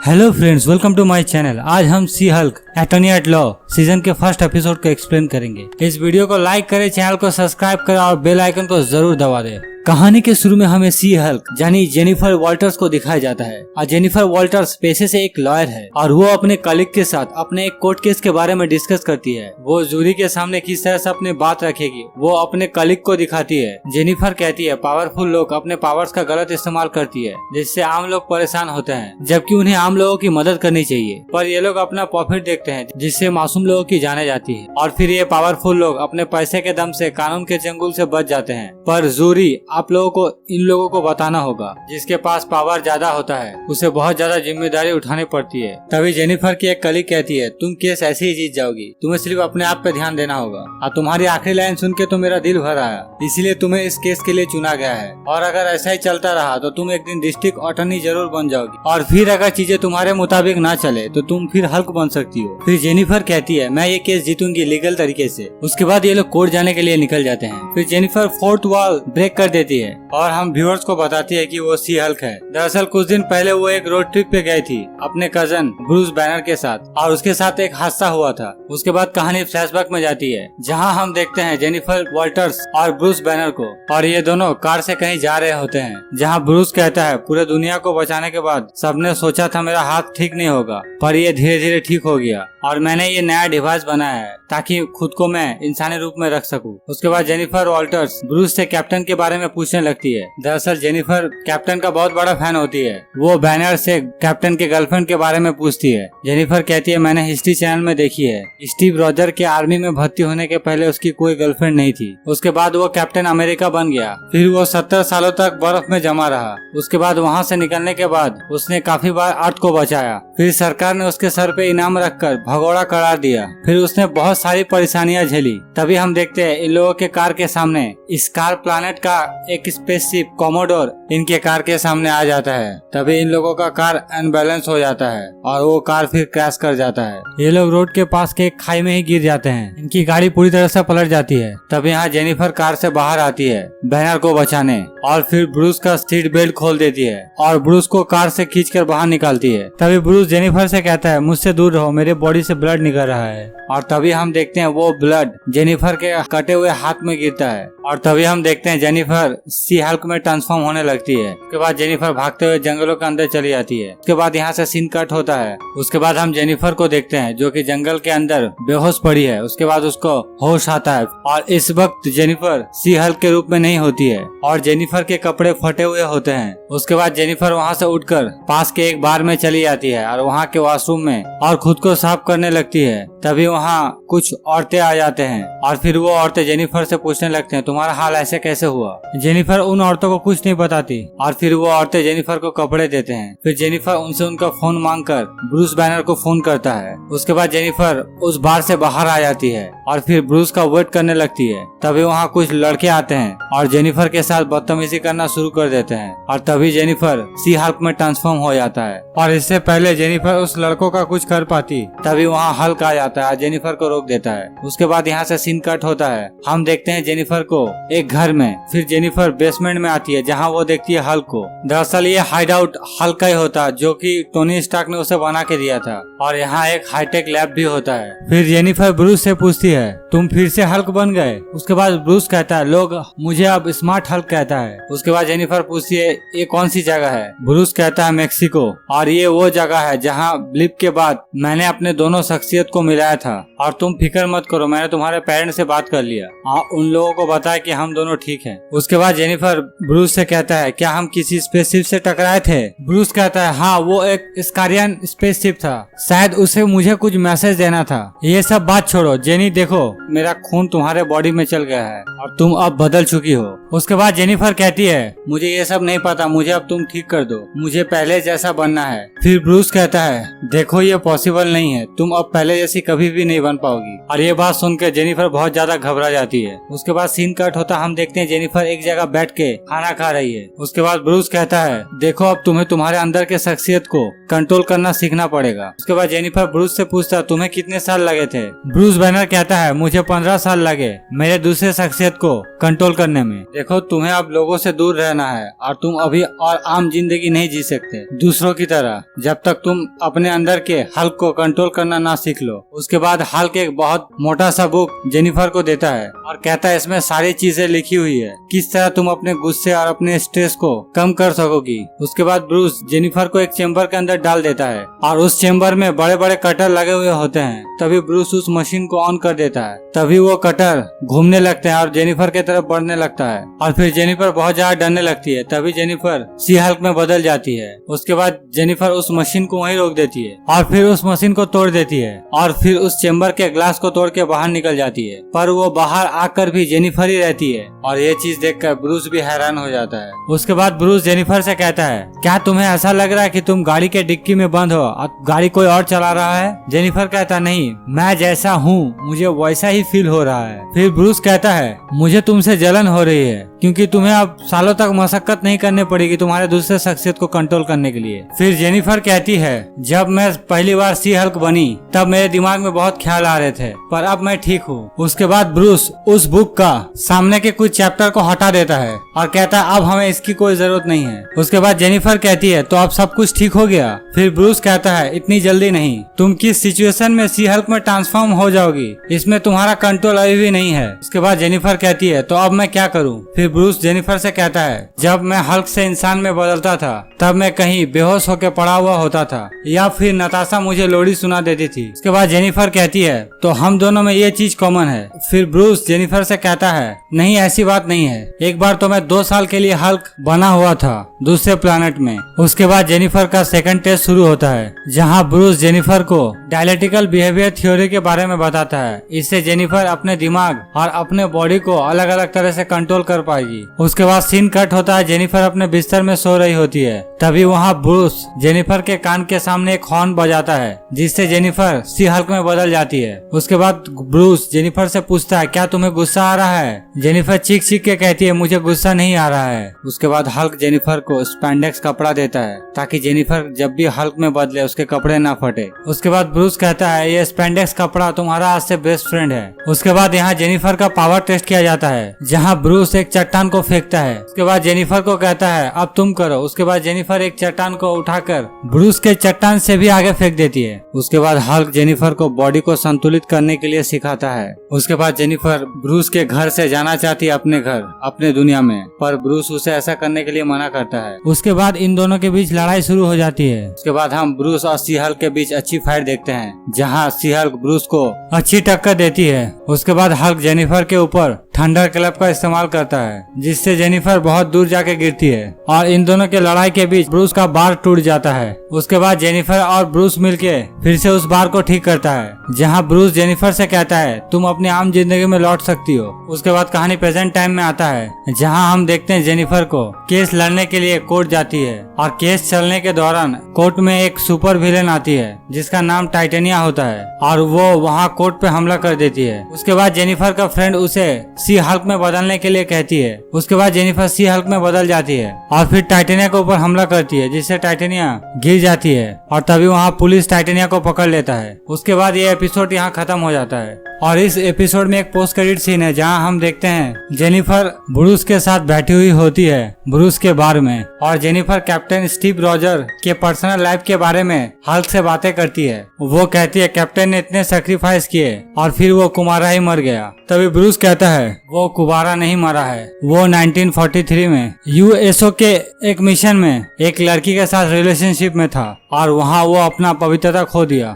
Hello friends, welcome to my channel. आज हम She Hulk attorney at law season के first episode को explain करेंगे। इस वीडियो को लाइक करें, चैनल को सब्सक्राइब करें और बेल आइकन को जरूर दबा दें। कहानी के शुरू में हमें सी हल्क यानी जेनिफर वॉल्टर्स को दिखाया जाता है और जेनिफर वॉल्टर्स पेशे से एक लॉयर है और वो अपने कलीग के साथ अपने एक कोर्ट केस के बारे में डिस्कस करती है। वो जूरी के सामने किस तरह से अपनी बात रखेगी वो अपने कलीग को दिखाती है। जेनिफर कहती है पावरफुल लोग अपने पावर्स का गलत इस्तेमाल करती है जिससे आम लोग परेशान होते हैं, जबकि उन्हें आम लोगों की मदद करनी चाहिए, पर ये लोग अपना प्रॉफिट देखते हैं जिससे मासूम लोगों की जाने जाती है। और फिर ये पावरफुल लोग अपने पैसे के दम से कानून के चंगुल से बच जाते हैं। पर जूरी आप लोगों को इन लोगों को बताना होगा जिसके पास पावर ज्यादा होता है उसे बहुत ज्यादा जिम्मेदारी उठानी पड़ती है। तभी जेनिफर की एक कलीग कहती है तुम केस ऐसे ही जीत जाओगी, तुम्हें सिर्फ अपने आप पे ध्यान देना होगा। और तुम्हारी आखिरी लाइन सुन के तो मेरा दिल भर आया, इसीलिए तुम्हें इस केस के लिए चुना गया है। और अगर ऐसा ही चलता रहा तो तुम एक दिन डिस्ट्रिक्ट अटॉर्नी जरूर बन जाओगी और फिर अगर चीजें तुम्हारे मुताबिक ना चले तो तुम फिर हल्क बन सकती हो। फिर जेनिफर कहती है मैं ये केस जीतूंगी लीगल तरीके से। उसके बाद ये लोग कोर्ट जाने के लिए निकल जाते हैं। फिर जेनिफर फोर्थ वॉल ब्रेक कर देती है और हम व्यूअर्स को बताती है कि वो सी हल्क है। दरअसल कुछ दिन पहले वो एक रोड ट्रिप पे गई थी अपने कजन ब्रूस बैनर के साथ और उसके साथ एक हादसा हुआ था। उसके बाद कहानी फ्लैशबैक में जाती है जहां हम देखते हैं जेनिफर वॉल्टर्स और ब्रूस बैनर को, और ये दोनों कार से कहीं जा रहे होते हैं। जहां ब्रूस कहता है पूरे दुनिया को बचाने के बाद सबने सोचा था मेरा हाथ ठीक नहीं होगा, पर ये धीरे धीरे ठीक हो गया और मैंने ये नया डिवाइस बनाया है ताकि खुद को मैं इंसानी रूप में रख सकूं। उसके बाद जेनिफर वॉल्टर्स ब्रूस से कैप्टन के बारे में पूछने लगती है। दरअसल जेनिफर कैप्टन का बहुत बड़ा फैन होती है। वो बैनर से कैप्टन के गर्लफ्रेंड के बारे में पूछती है। जेनिफर कहती है मैंने हिस्ट्री चैनल में देखी है, स्टीव रॉजर के आर्मी में भर्ती होने के पहले उसकी कोई गर्लफ्रेंड नहीं थी। उसके बाद वो कैप्टन अमेरिका बन गया, फिर वो 70 सालों तक बर्फ में जमा रहा। उसके बाद वहाँ से निकलने के बाद उसने काफी बार अर्थ को बचाया। फिर सरकार ने उसके सर पे इनाम रखकर भगोड़ा करार दिया। फिर उसने बहुत सारी परेशानियां झेली। तभी हम देखते हैं इन लोगों के कार के सामने स्कार प्लैनेट का एक स्पेसशिप कॉमोडोर इनके कार के सामने आ जाता है। तभी इन लोगों का कार अनबैलेंस हो जाता है और वो कार फिर क्रैश कर जाता है। ये लोग रोड के पास के एक खाई में ही गिर जाते हैं। इनकी गाड़ी पूरी तरह से पलट जाती है। तभी यहाँ जेनिफर कार से बाहर आती है बैनर को बचाने और फिर ब्रूस का सीट बेल्ट खोल देती है और ब्रूस को कार से खींचकर बाहर निकालती है। तभी ब्रूस जेनिफर से कहता है मुझसे दूर रहो, मेरे बॉडी से ब्लड निकल रहा है। और तभी हम देखते हैं वो ब्लड जेनिफर के कटे हुए हाथ में गिरता है और तभी हम देखते हैं जेनिफर सी हल्क में ट्रांसफॉर्म होने लगती है। उसके बाद जेनिफर भागते हुए जंगलों के अंदर चली जाती है। उसके बाद यहाँ से सीन कट होता है। उसके बाद हम जेनिफर को देखते हैं जो कि जंगल के अंदर बेहोश पड़ी है। उसके बाद उसको होश आता है और इस वक्त जेनिफर सी हल्क के रूप में नहीं होती है और जेनिफर के कपड़े फटे हुए होते हैं। उसके बाद जेनिफर वहाँ से उठकर पास के एक बार में चली जाती है और वहाँ के वॉशरूम में और खुद को साफ करने लगती है। तभी वहाँ कुछ औरतें आ जाते हैं और फिर वो औरतें जेनिफर से पूछने लगते हैं तुम्हारा हाल ऐसे कैसे हुआ। जेनिफर उन औरतों को कुछ नहीं बताती और फिर वो औरतें जेनिफर को कपड़े देते हैं। फिर जेनिफर उनसे उनका फोन मांगकर ब्रूस बैनर को फोन करता है। उसके बाद जेनिफर उस बार से बाहर आ जाती है और फिर ब्रूस का वेट करने लगती है। तभी वहाँ कुछ लड़के आते हैं और जेनिफर के साथ बदतमीजी करना शुरू कर देते हैं और तभी जेनिफर सी हल्क में ट्रांसफॉर्म हो जाता है। और इससे पहले जेनिफर उस लड़कों का कुछ कर पाती तभी वहाँ हल्क आ जाता है, जेनिफर को रोक देता है। उसके बाद यहाँ से सीन कट होता है। हम देखते हैं जेनिफर को एक घर में। फिर जेनिफर बेसमेंट में आती है जहाँ वो देखती है हल्क को। दरअसल ये हाइड आउट हल्क का ही होता है जो कि टोनी स्टार्क ने उसे बना के दिया था और यहाँ एक हाईटेक लैब भी होता है। फिर जेनिफर ब्रूस से पूछती है तुम फिर से हल्क बन गए। उसके बाद ब्रूस कहता है लोग मुझे अब स्मार्ट हल्क कहता है। उसके बाद जेनिफर पूछती है ये कौन सी जगह है। ब्रूस कहता है मेक्सिको और ये वो जगह है जहाँ ब्लिप के बाद मैंने अपने दोनों शख्सियत को मिलाया था और तुम फिक्र मत करो, मैंने तुम्हारे पेरेंट्स से बात कर लिया। उन लोगों को बताया कि हम दोनों ठीक हैं। उसके बाद जेनिफर ब्रूस से कहता है क्या हम किसी स्पेसशिप से टकराए थे। ब्रूस कहता है हाँ वो एक स्कारियन स्पेसशिप था, शायद उसे मुझे कुछ मैसेज देना था। ये सब बात छोड़ो जेनी, देखो मेरा खून तुम्हारे बॉडी में चल गया है और तुम अब बदल चुकी हो। उसके बाद जेनिफर कहती है मुझे ये सब नहीं पता, मुझे अब तुम ठीक कर दो, मुझे पहले जैसा बनना है। फिर ब्रूस कहता है देखो ये पॉसिबल नहीं है, तुम अब पहले जैसी कभी भी नहीं बन पाओगी। और ये बात सुनकर जेनिफर बहुत ज्यादा घबरा जाती है। उसके बाद सीन कट होता, हम देखते हैं जेनिफर एक जगह बैठ के खाना खा रही है। उसके बाद ब्रूस कहता है, देखो अब तुम्हें तुम्हारे अंदर के शख्सियत को कंट्रोल करना सीखना पड़ेगा। उसके बाद जेनिफर ब्रूस से पूछता, तुम्हें कितने साल लगे थे? ब्रूस बैनर कहता है, मुझे 15 साल लगे मेरे दूसरे शख्सियत को कंट्रोल करने में। देखो तुम्हें अब लोगों से दूर रहना है और तुम अभी और आम जिंदगी नहीं जी सकते दूसरों की तरह जब तक तुम अपने अंदर के हल्क को कंट्रोल करना ना सीख लो। उसके बाद हल्क एक बहुत मोटा सा बुक जेनिफर को देता है और कहता है, इसमें सारी चीजें लिखी हुई है किस तरह तुम अपने गुस्से और अपने स्ट्रेस को कम कर सकोगी। उसके बाद ब्रूस जेनिफर को एक चेम्बर के अंदर डाल देता है और उस चेम्बर में बड़े बड़े कटर लगे हुए होते हैं। तभी ब्रूस उस मशीन को ऑन कर देता है। तभी वो कटर घूमने लगते हैं और जेनिफर की तरफ बढ़ने लगता है और फिर जेनिफर बहुत ज्यादा डरने लगती है। तभी जेनिफर सी हल्क में बदल जाती है। उसके बाद जेनिफर उस मशीन को वहीं रोक देती है और फिर उस मशीन को तोड़ देती है और फिर उस चेम्बर के ग्लास को तोड़ के बाहर निकल जाती है। पर वो बाहर आकर भी जेनिफर ही रहती है और ये चीज देखकर ब्रूस भी हैरान हो जाता है। उसके बाद ब्रूस जेनिफर से कहता है, क्या तुम्हें ऐसा लग रहा है कि तुम गाड़ी के डिक्की में बंद हो और गाड़ी कोई और चला रहा है? जेनिफर कहता, नहीं, मैं जैसा हूँ मुझे वैसा ही फील हो रहा है। फिर ब्रूस कहता है, मुझे तुमसे जलन हो रही है क्योंकि तुम्हें अब सालों तक मशक्कत नहीं करनी पड़ेगी तुम्हारे दूसरे शख्सियत को कंट्रोल करने के लिए। फिर जेनिफर कहती है, जब मैं पहली बार सी हल्क बनी तब मेरे दिमाग में बहुत ख्याल आ रहे थे पर अब मैं ठीक हूँ। उसके बाद ब्रूस उस बुक का सामने के कुछ चैप्टर को हटा देता है और कहता है, अब हमें इसकी कोई जरूरत नहीं है। उसके बाद जेनिफर कहती है, तो अब सब कुछ ठीक हो गया? फिर ब्रूस कहता है, इतनी जल्दी नहीं, तुम किस सिचुएशन में सी हल्क में ट्रांसफॉर्म हो जाओगी इसमें तुम्हारा कंट्रोल अभी भी नहीं है। उसके बाद जेनिफर कहती है, तो अब मैं क्या करूँ? फिर ब्रूस जेनिफर से कहता है, जब मैं हल्क से इंसान में बदलता था तब मैं कहीं बेहोश होकर पड़ा हुआ होता था या फिर नताशा मुझे लोरी सुना देती थी। उसके बाद जेनिफर कहती है, तो हम दोनों में ये चीज कॉमन है। फिर ब्रूस जेनिफर से कहता है, नहीं ऐसी बात नहीं है, एक बार तो मैं 2 साल के लिए हल्क बना हुआ था दूसरे प्लैनेट में। उसके बाद जेनिफर का सेकंड टेस्ट शुरू होता है जहाँ ब्रूस जेनिफर को डायलेक्टिकल बिहेवियर थ्योरी के बारे में बताता है। इससे जेनिफर अपने दिमाग और अपने बॉडी को अलग अलग तरह से कंट्रोल कर पाएगी। उसके बाद सीन कट होता है, जेनिफर अपने बिस्तर में सो रही होती है। तभी वहाँ ब्रूस जेनिफर के कान के सामने एक हॉर्न बजाता है जिससे जेनिफर सी हल्क में बदल जाती है। उसके बाद ब्रूस जेनिफर से पूछता है, क्या तुम्हें गुस्सा आ रहा है? जेनिफर चीख चीख के कहती है, मुझे गुस्सा नहीं आ रहा है। उसके बाद हल्क जेनिफर को स्पैंडेक्स कपड़ा देता है ताकि जेनिफर जब भी हल्क में बदले उसके कपड़े ना फटे। उसके बाद ब्रूस कहता है, ये स्पैंडेक्स कपड़ा तुम्हारा आज से बेस्ट फ्रेंड है। उसके बाद यहाँ जेनिफर का पावर टेस्ट किया जाता है जहाँ ब्रूस एक चट्टान को फेंकता है। उसके बाद जेनिफर को कहता है, अब तुम करो। उसके बाद जेनिफर एक चट्टान को उठाकर ब्रूस के चट्टान से भी आगे फेंक देती है। उसके बाद हल्क जेनिफर को बॉडी को संतुलित करने के लिए सिखाता है। उसके बाद जेनिफर ब्रूस के घर से जाना चाहती है अपने घर, अपने दुनिया में, पर ब्रूस उसे ऐसा करने के लिए मना करता है। उसके बाद इन दोनों के बीच लड़ाई शुरू हो जाती है। उसके बाद हम ब्रूस और सी हल्क के बीच अच्छी फाइट देखते हैं जहाँ सी हल्क ब्रूस को अच्छी टक्कर देती है। उसके बाद हल्क जेनिफर के ऊपर थंडर क्लैप का इस्तेमाल करता है जिससे जेनिफर बहुत दूर जाके गिरती है और इन दोनों के लड़ाई के बीच ब्रूस का बार टूट जाता है। उसके बाद जेनिफर और ब्रूस मिलके फिर से उस बार को ठीक करता है जहां ब्रूस जेनिफर से कहता है, तुम अपनी आम जिंदगी में लौट सकती हो। उसके बाद कहानी प्रेजेंट टाइम में आता है जहां हम देखते हैं जेनिफर को केस लड़ने के लिए कोर्ट जाती है और केस चलने के दौरान कोर्ट में एक सुपर विलेन आती है जिसका नाम टाइटेनिया होता है और वो वहाँ कोर्ट पे हमला कर देती है। उसके बाद जेनिफर का फ्रेंड उसे सी हल्क में बदलने के लिए कहती है। उसके बाद जेनिफर सी हल्क में बदल जाती है और फिर टाइटेनिया के ऊपर हमला करती है जिससे टाइटेनिया गिर जाती है और तभी वहाँ पुलिस टाइटेनिया को पकड़ लेता है। उसके बाद ये एपिसोड यहाँ खत्म हो जाता है और इस एपिसोड में एक पोस्ट क्रेडिट सीन है जहाँ हम देखते हैं जेनिफर ब्रूस के साथ बैठी हुई होती है ब्रूस के बार में और जेनिफर कैप्टन स्टीव रॉजर के पर्सनल लाइफ के बारे में हल्क से बातें करती है। वो कहती है कैप्टन ने इतने सैक्रिफाइस किए और फिर वो कुमारा ही मर गया। तभी ब्रूस कहता है वो कुमारा नहीं मरा है, वो 1943 में यूएसओ के एक मिशन में एक लड़की के साथ रिलेशनशिप में था और वहाँ वो अपना पवित्रता खो दिया।